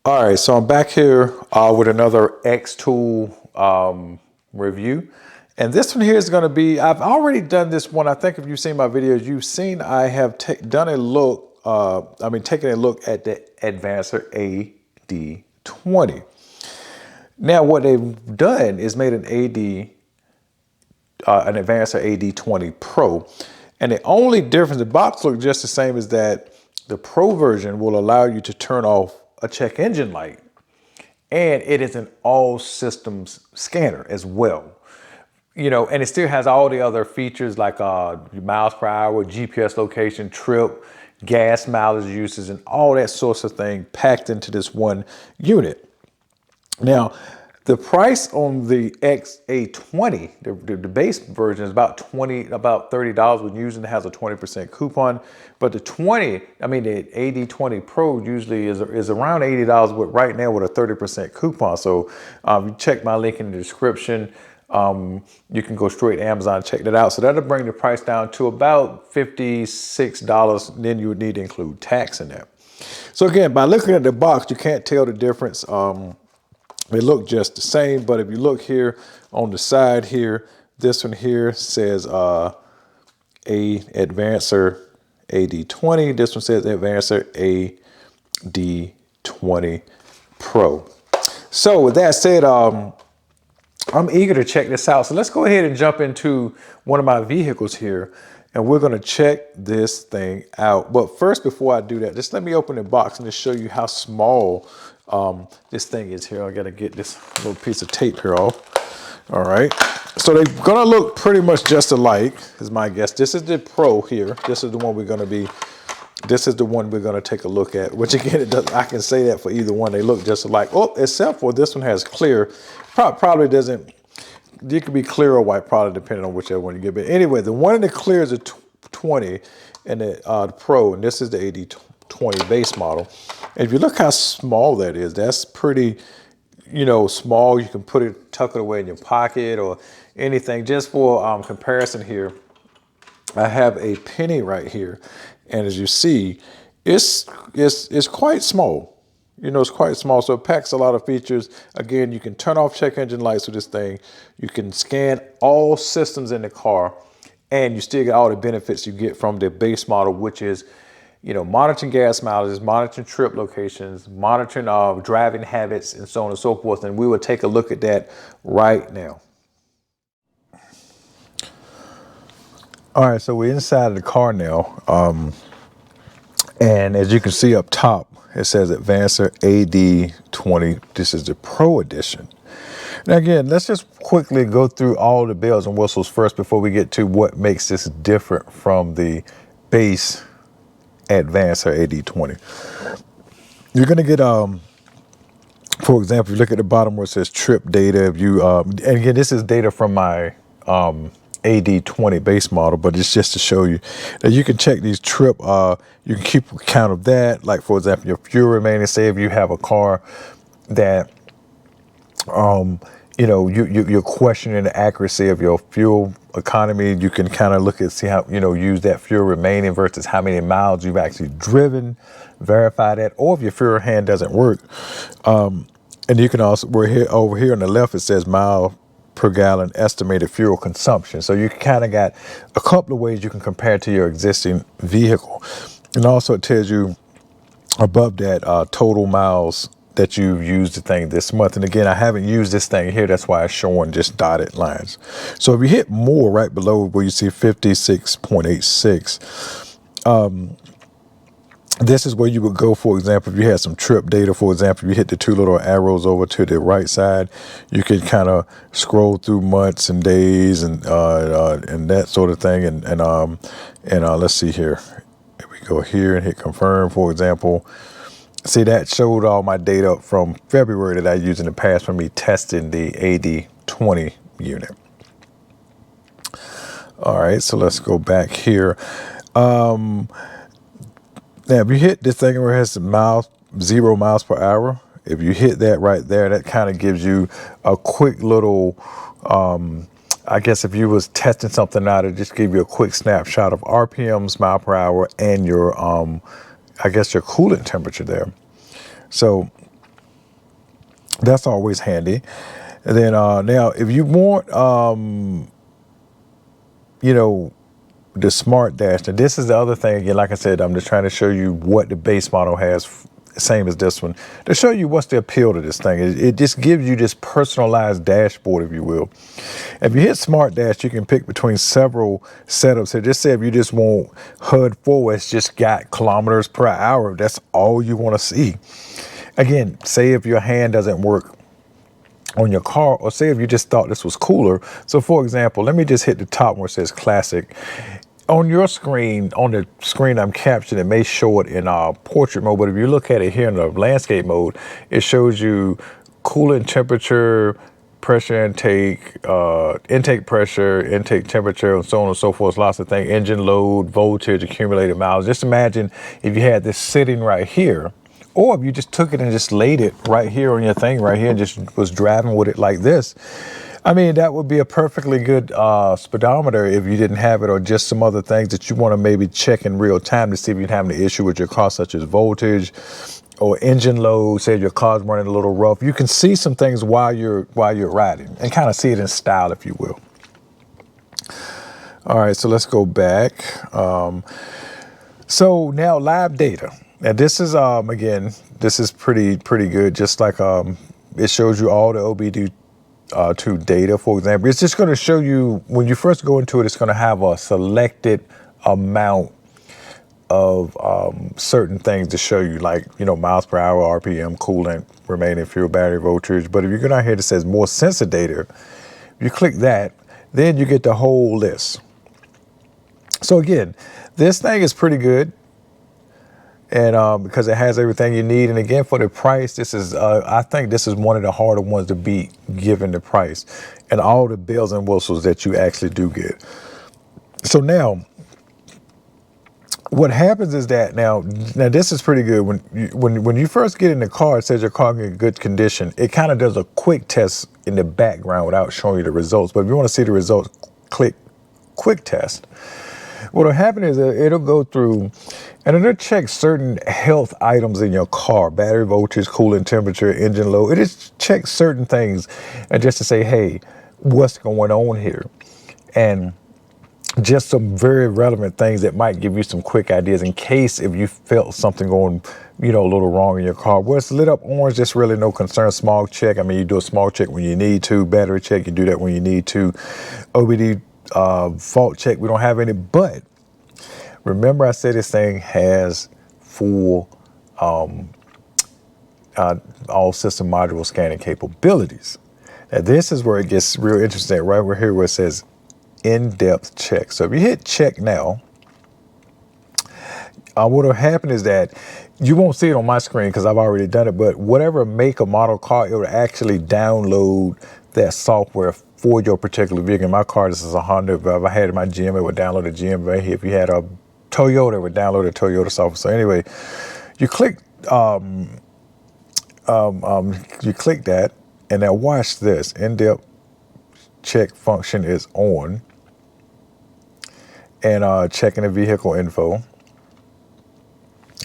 All right, so I'm back here with another XTOOL review. And this one here is going to be, I've already done this one. I think if you've seen my videos, you've seen I have taken a look at the Advancer AD20. Now what they've done is made an Advancer AD20 Pro. And the only difference, the box looks just the same, as that the Pro version will allow you to turn off a check engine light. And it is an all systems scanner as well. You know, and it still has all the other features like miles per hour, GPS location, trip, gas mileage uses, and all that sorts of thing packed into this one unit. Now, the price on the XA20, the base version, is about $30 when using it. Has a 20% coupon. But the the AD20 Pro usually is around $80, but right now with a 30% coupon. So you check my link in the description. You can go straight to Amazon and check that out. So that'll bring the price down to about $56. Then you would need to include tax in that. So again, by looking at the box, you can't tell the difference. They look just the same, but if you look here on the side here, this one here says Advancer AD20. This one says Advancer AD20 Pro. So with that said, I'm eager to check this out. So let's go ahead and jump into one of my vehicles here, and we're going to check this thing out. But first, before I do that, just let me open the box and just show you how small this thing is here. I got to get this little piece of tape here off. All right. So they're going to look pretty much just alike, is my guess. This is the Pro here. This is the one we're going to take a look at, which again, I can say that for either one. They look just alike. Oh, except for this one has clear. Probably doesn't. You could be clear or white, probably depending on whichever one you get. But anyway, the one in the clear is a 20 and the Pro, and this is the AD20 base model. And if you look how small that is, that's pretty, small. You can tuck it away in your pocket or anything. Just for comparison here, I have a penny right here, and as you see, it's quite small. It's quite small, so it packs a lot of features. Again, you can turn off check engine lights with this thing. You can scan all systems in the car, and you still get all the benefits you get from the base model, which is, monitoring gas mileage, monitoring trip locations, monitoring driving habits, and so on and so forth. And we will take a look at that right now. All right, so we're inside of the car now. And as you can see up top, it says Advancer AD20. This is the Pro Edition. Now again, let's just quickly go through all the bells and whistles first before we get to what makes this different from the base Advancer AD20. You're gonna get, for example, if you look at the bottom where it says trip data. If you, and again, this is data from my AD20 base model, but it's just to show you that you can check these trip, you can keep account of that. Like for example, your fuel remaining. Say if you have a car that, you're questioning the accuracy of your fuel economy, you can kind of look at, see how, use that fuel remaining versus how many miles you've actually driven, verify that. Or if your fuel hand doesn't work, and you can also, over here on the left, it says mile per gallon estimated fuel consumption. So you kind of got a couple of ways you can compare to your existing vehicle. And also it tells you above that total miles that you've used the thing this month. And again, I haven't used this thing here. That's why it's showing just dotted lines. So if you hit more right below where you see 56.86, this is where you would go. For example, if you had some trip data, for example, if you hit the two little arrows over to the right side, you can kind of scroll through months and days and that sort of thing. And let's see here. If we go here and hit confirm, for example, see that showed all my data from February that I used in the past for me testing the AD20 unit. All right, so let's go back here. Now, if you hit this thing where it has 0 miles per hour, if you hit that right there, that kind of gives you a quick little, I guess if you was testing something out, it just give you a quick snapshot of RPMs, mile per hour, and your, I guess your coolant temperature there. So That's always handy. And then now, if you want, you know, the smart dash. And this is the other thing. Again, like I said, I'm just trying to show you what the base model has, same as this one, to show you what's the appeal to this thing. It just gives you this personalized dashboard, if you will. If you hit smart dash, you can pick between several setups here. Just say if you just want HUD forward, it's just got kilometers per hour. That's all you want to see. Again, say if your hand doesn't work on your car, or say if you just thought this was cooler. So for example, let me just hit the top where it says classic. On your screen, on the screen I'm capturing, it may show it in portrait mode, but if you look at it here in the landscape mode, it shows you coolant temperature, pressure intake, intake pressure, intake temperature, and so on and so forth. Lots of things, engine load, voltage, accumulated miles. Just imagine if you had this sitting right here, or if you just took it and just laid it right here on your thing right here and just was driving with it like this. I mean, that would be a perfectly good speedometer if you didn't have it, or just some other things that you want to maybe check in real time to see if you're having an issue with your car, such as voltage or engine load. Say your car's running a little rough. You can see some things while you're riding and kind of see it in style, if you will. All right, so let's go back. So now live data. Now this is again, this is pretty good. Just like it shows you all the OBD2 data, for example. It's just going to show you when you first go into it. It's going to have a selected amount of certain things to show you, like, you know, miles per hour, RPM, coolant, remaining fuel, battery voltage. But if you're going down here that says more sensor data, you click that, then you get the whole list. So again, this thing is pretty good. And because it has everything you need. And again, for the price, this is, I think this is one of the harder ones to beat given the price and all the bells and whistles that you actually do get. So now, what happens is that now this is pretty good. When you first get in the car, it says your car in good condition. It kind of does a quick test in the background without showing you the results. But if you want to see the results, click quick test. What'll happen is it'll go through and it'll check certain health items in your car: battery voltage, coolant temperature, engine load. It just checks certain things, and just to say, hey, what's going on here? And just some very relevant things that might give you some quick ideas in case if you felt something going, you know, a little wrong in your car. Where it's lit up orange, there's really no concern. Smog check, I mean, you do a smog check when you need to. Battery check, you do that when you need to. OBD fault check, we don't have any. But remember, I said this thing has full all system module scanning capabilities. Now this is where it gets real interesting, right over here where it says in-depth check. So if you hit check now, what will happen is that you won't see it on my screen because I've already done it, but whatever make or model car, it will actually download that software for your particular vehicle. In my car, this is a Honda. If I had my GM, it would download a GM. Right here, if you had a Toyota, it would download a Toyota software. So anyway, you click that, and now watch this. In-depth check function is on, and checking the vehicle info.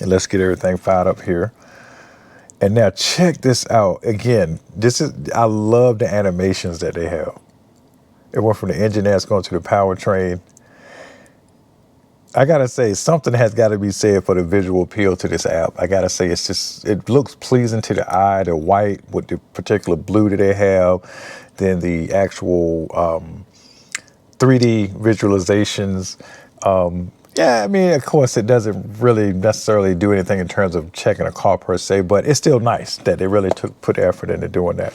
And let's get everything fired up here. And now check this out. Again, I love the animations that they have. It went from the engine that's going to the powertrain. I gotta say, something has got to be said for the visual appeal to this app. I gotta say, it looks pleasing to the eye. The white with the particular blue that they have, then the actual 3D visualizations. Yeah, I mean, of course, it doesn't really necessarily do anything in terms of checking a car per se, but it's still nice that they really put effort into doing that.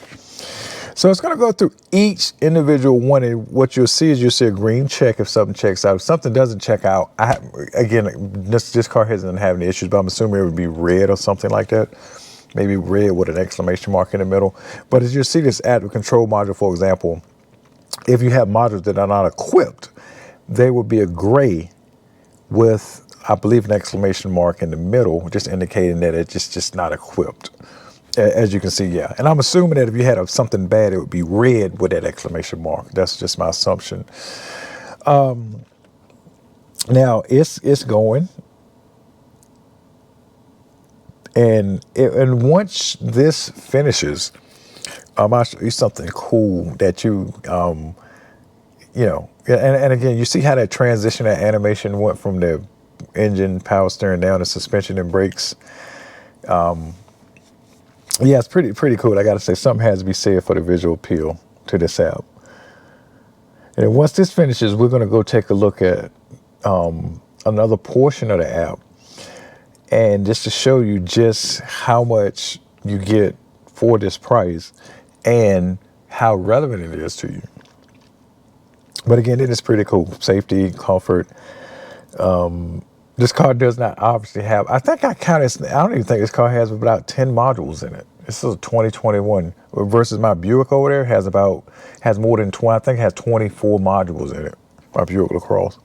So it's going to go through each individual one, and what you'll see is you'll see a green check if something checks out. If something doesn't check out, this car hasn't had any issues, but I'm assuming it would be red or something like that. Maybe red with an exclamation mark in the middle. But as you see this adaptive control module, for example, if you have modules that are not equipped, they would be a gray with, I believe, an exclamation mark in the middle, just indicating that it's just not equipped. As you can see, yeah. And I'm assuming that if you had something bad, it would be red with that exclamation mark. That's just my assumption. Now it's going, and once this finishes, I'll show you something cool that you know, and again, you see how that transition, that animation went from the engine, power steering down to suspension and brakes. Yeah, it's pretty cool. I got to say, something has to be said for the visual appeal to this app. And then once this finishes, we're going to go take a look at another portion of the app, and just to show you just how much you get for this price and how relevant it is to you. But again, it is pretty cool. Safety, comfort. This car does not obviously have, I think I counted, I don't even think this car has about 10 modules in it. This is a 2021 versus my Buick over there has more than 20, I think it has 24 modules in it, my Buick LaCrosse.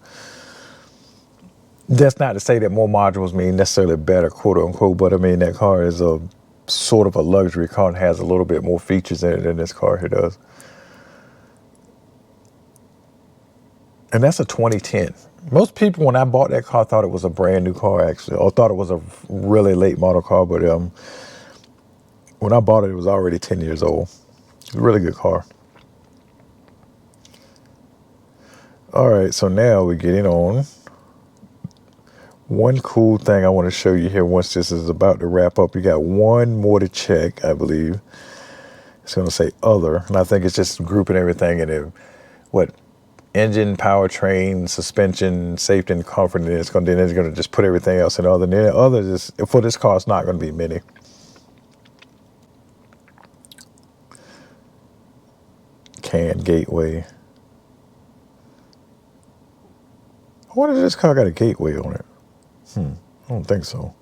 That's not to say that more modules mean necessarily better, quote unquote, but I mean, that car is a sort of a luxury car and has a little bit more features in it than this car here does. And that's a 2010. Most people, when I bought that car, thought it was a brand new car, actually, or thought it was a really late model car. But when I bought it, it was already 10 years old. It's a really good car. All right, so now we're getting on. One cool thing I want to show you here once this is about to wrap up. You got one more to check, I believe. It's going to say other, and I think it's just grouping everything in it. Engine, powertrain, suspension, safety, and comfort, and it's going to just put everything else in other. And then other is, for this car, it's not going to be many. CAN gateway. I wonder if this car got a gateway on it. I don't think so.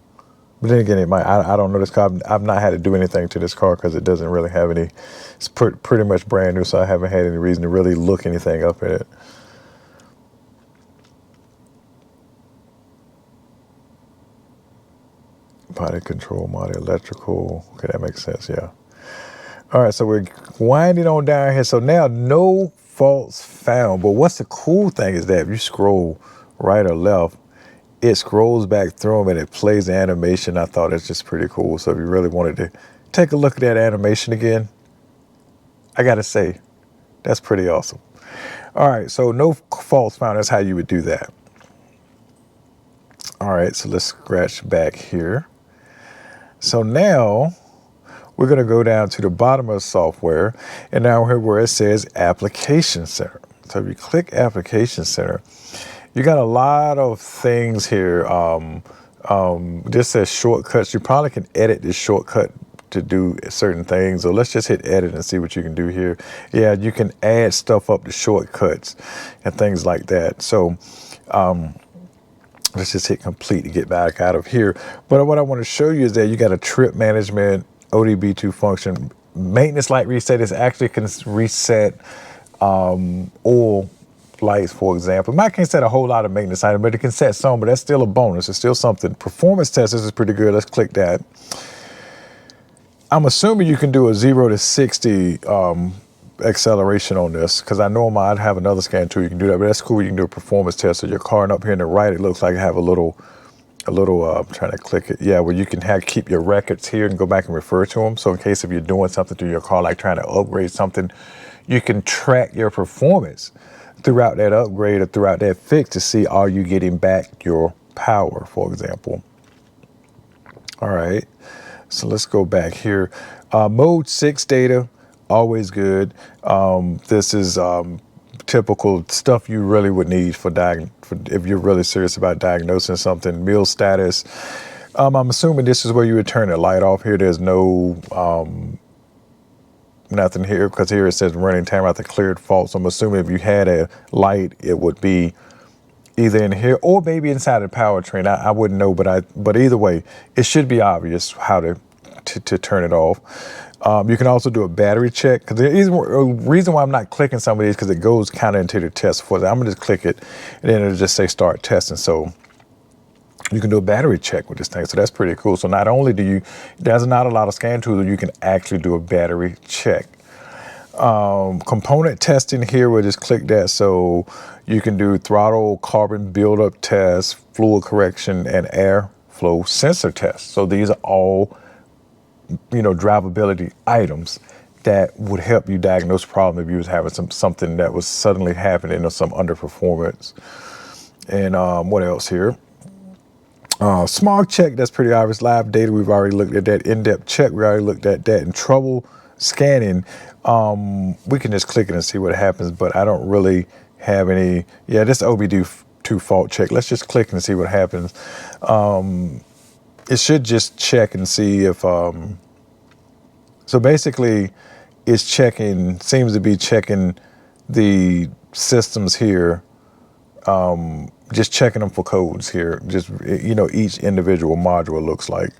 But then again, it might. I don't know this car. I've not had to do anything to this car because it doesn't really have any. It's pretty much brand new, so I haven't had any reason to really look anything up at it. Body control, body electrical. Okay, that makes sense, yeah. All right, so we're winding on down here. So now no faults found. But what's the cool thing is that if you scroll right or left, it scrolls back through them and it plays the animation. I thought it's just pretty cool. So if you really wanted to take a look at that animation again, I got to say, that's pretty awesome. All right, so no faults found. That's how you would do that. All right, so let's scratch back here. So now we're going to go down to the bottom of the software, and now here where it says Application Center. So if you click Application Center, you got a lot of things here. This says shortcuts. You probably can edit this shortcut to do certain things. So let's just hit edit and see what you can do here. Yeah, you can add stuff up to shortcuts and things like that. So let's just hit complete to get back out of here. But what I want to show you is that you got a trip management, ODB2 function. Maintenance light reset is actually can reset oil lights, for example. It can't set a whole lot of maintenance items, but it can set some, but that's still a bonus. It's still something. Performance test, this is pretty good. Let's click that. I'm assuming you can do a 0 to 60 acceleration on this, because I know I'd have another scan tool you can do that, but that's cool. You can do a performance test. So your car, and up here on the right, it looks like I have a little I'm trying to click it. Yeah, well, you can keep your records here and go back and refer to them. So in case if you're doing something to your car, like trying to upgrade something, you can track your performance throughout that upgrade or throughout that fix to see, are you getting back your power, for example. All right, so let's go back here. Mode 6 data, always good. This is typical stuff you really would need for if you're really serious about diagnosing something. Meal status. I'm assuming this is where you would turn the light off here. There's no nothing here, because here it says running timer after cleared fault. So I'm assuming if you had a light, it would be either in here or maybe inside the powertrain. I wouldn't know, but either way, it should be obvious how to turn it off. You can also do a battery check, because the reason why I'm not clicking some of these, because it goes kind of into the test for that. I'm gonna just click it and then it'll just say start testing. So you can do a battery check with this thing. So that's pretty cool. So not only there's not a lot of scan tools, you can actually do a battery check. Component testing here, we'll just click that. So you can do throttle, carbon buildup test, fluid correction, and airflow sensor tests. So these are all, drivability items that would help you diagnose a problem if you was having something that was suddenly happening or some underperformance. And what else here? Smog check, that's pretty obvious. Live data, we've already looked at that. In-depth check, we already looked at that. And trouble scanning, we can just click it and see what happens, but I don't really have any. Yeah, this OBD2 fault check. Let's just click and see what happens. It should just check and see if, so basically it's checking, seems to be checking the systems here, just checking them for codes here, just, you know, each individual module looks like.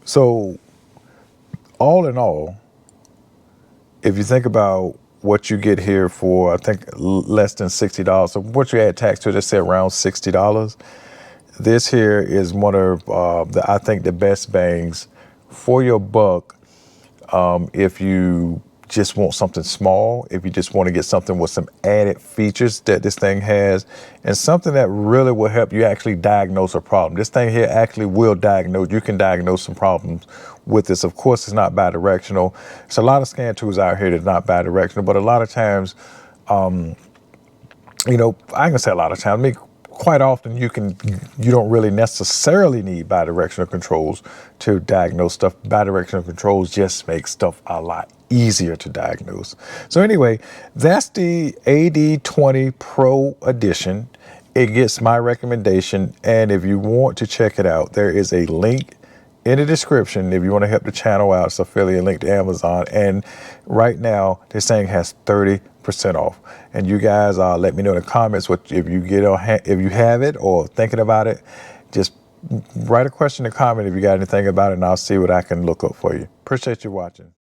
So all in all, if you think about what you get here for, I think less than $60. So what you add tax to, just say around $60. This here is one of I think the best bangs for your buck. If you just want something small, if you just want to get something with some added features that this thing has, and something that really will help you actually diagnose a problem. This thing here actually will diagnose, you can diagnose some problems with this. Of course, it's not bidirectional. There's a lot of scan tools out here that's not bidirectional, but a lot of times, you know, I ain't gonna say a lot of times, I mean, quite often you don't really necessarily need bidirectional controls to diagnose stuff. Bidirectional controls just make stuff a lot easier to diagnose. So anyway, that's the AD20 Pro edition. It gets my recommendation, and if you want to check it out, there is a link in the description if you want to help the channel out. It's affiliate link to Amazon, and right now this thing has 30% off. And you guys let me know in the comments what if you have it or thinking about it. Just write a question in the comment if you got anything about it, and I'll see what I can look up for you. Appreciate you watching.